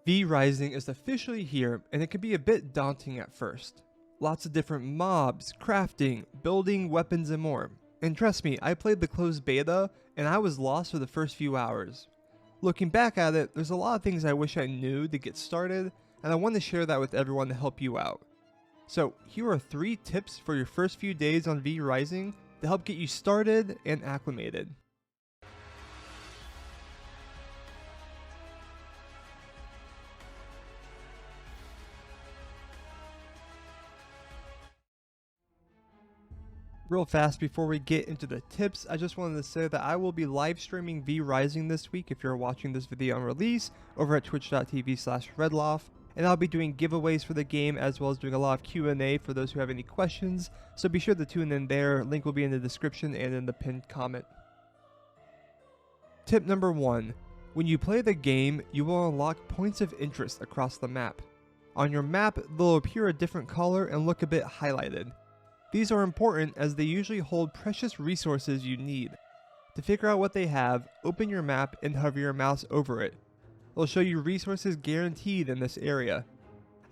V Rising is officially here, and it can be a bit daunting at first. Lots of different mobs, crafting, building, weapons, and more. And trust me, I played the closed beta, and I was lost for the first few hours. Looking back at it, there's a lot of things I wish I knew to get started, and I want to share that with everyone to help you out. So here are 3 tips for your first few days on V Rising to help get you started and acclimated. Real fast before we get into the tips, I just wanted to say that I will be live streaming V Rising this week if you're watching this video on release over at twitch.tv/Redlaf, and I'll be doing giveaways for the game as well as doing a lot of Q&A for those who have any questions, so be sure to tune in there. Link will be in the description and in the pinned comment. Tip number 1. When you play the game, you will unlock points of interest across the map. On your map, they'll appear a different color and look a bit highlighted. These are important as they usually hold precious resources you need. To figure out what they have, open your map and hover your mouse over it. It'll show you resources guaranteed in this area.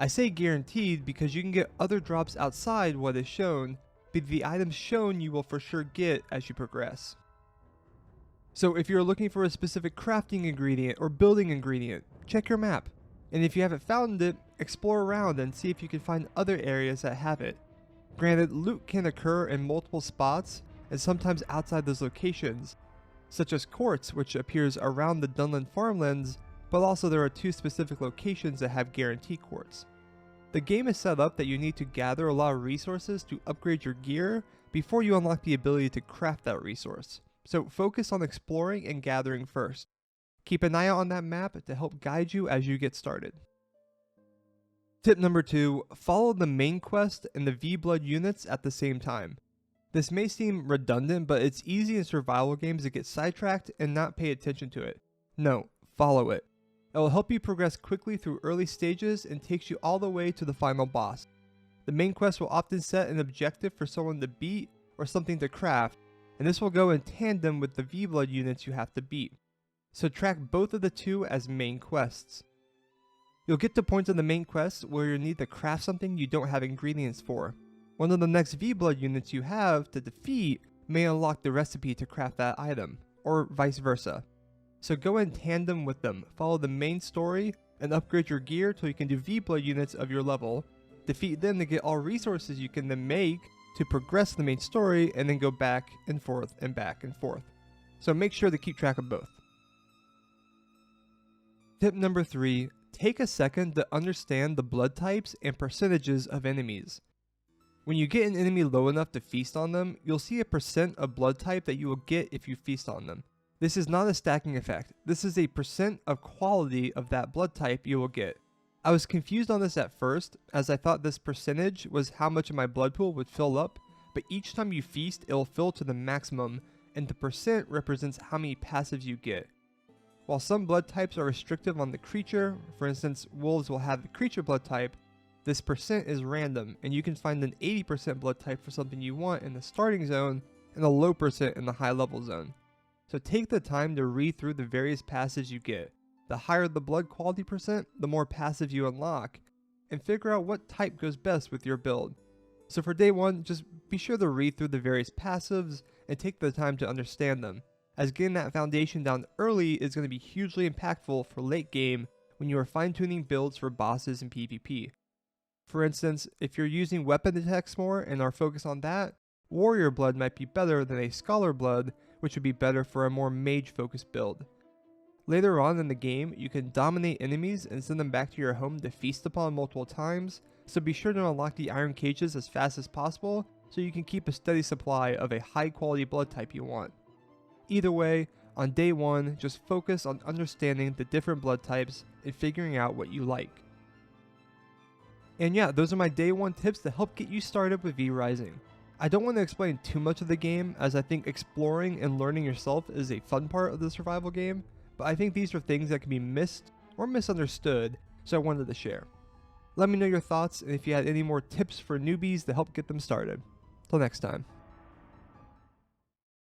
I say guaranteed because you can get other drops outside what is shown, but the items shown you will for sure get as you progress. So if you're looking for a specific crafting ingredient or building ingredient, check your map. And if you haven't found it, explore around and see if you can find other areas that have it. Granted, loot can occur in multiple spots and sometimes outside those locations, such as quartz, which appears around the Dunland farmlands, but also there are 2 specific locations that have guaranteed quartz. The game is set up that you need to gather a lot of resources to upgrade your gear before you unlock the ability to craft that resource, so focus on exploring and gathering first. Keep an eye out on that map to help guide you as you get started. Tip number 2, follow the main quest and the V-Blood units at the same time. This may seem redundant, but it's easy in survival games to get sidetracked and not pay attention to it. No, follow it. It will help you progress quickly through early stages and takes you all the way to the final boss. The main quest will often set an objective for someone to beat or something to craft, and this will go in tandem with the V-Blood units you have to beat. So track both of the 2 as main quests. You'll get to points in the main quest where you'll need to craft something you don't have ingredients for. One of the next V-Blood units you have to defeat may unlock the recipe to craft that item, or vice versa. So go in tandem with them, follow the main story, and upgrade your gear till you can do V-Blood units of your level, defeat them to get all resources you can then make to progress the main story, and then go back and forth and back and forth. So make sure to keep track of both. Tip number 3. Take a second to understand the blood types and percentages of enemies. When you get an enemy low enough to feast on them, you'll see a percent of blood type that you will get if you feast on them. This is not a stacking effect, this is a percent of quality of that blood type you will get. I was confused on this at first, as I thought this percentage was how much of my blood pool would fill up, but each time you feast it will fill to the maximum, and the percent represents how many passives you get. While some blood types are restrictive on the creature, for instance wolves will have the creature blood type, this percent is random and you can find an 80% blood type for something you want in the starting zone and a low percent in the high level zone. So take the time to read through the various passives you get. The higher the blood quality percent, the more passive you unlock, and figure out what type goes best with your build. So for day 1, just be sure to read through the various passives and take the time to understand them, as getting that foundation down early is going to be hugely impactful for late game when you are fine-tuning builds for bosses in PvP. For instance, if you're using weapon attacks more and are focused on that, warrior blood might be better than a scholar blood, which would be better for a more mage-focused build. Later on in the game, you can dominate enemies and send them back to your home to feast upon multiple times, so be sure to unlock the iron cages as fast as possible so you can keep a steady supply of a high-quality blood type you want. Either way, on day 1, just focus on understanding the different blood types and figuring out what you like. And yeah, those are my day 1 tips to help get you started with V Rising. I don't want to explain too much of the game, as I think exploring and learning yourself is a fun part of the survival game, but I think these are things that can be missed or misunderstood, so I wanted to share. Let me know your thoughts and if you had any more tips for newbies to help get them started. Till next time.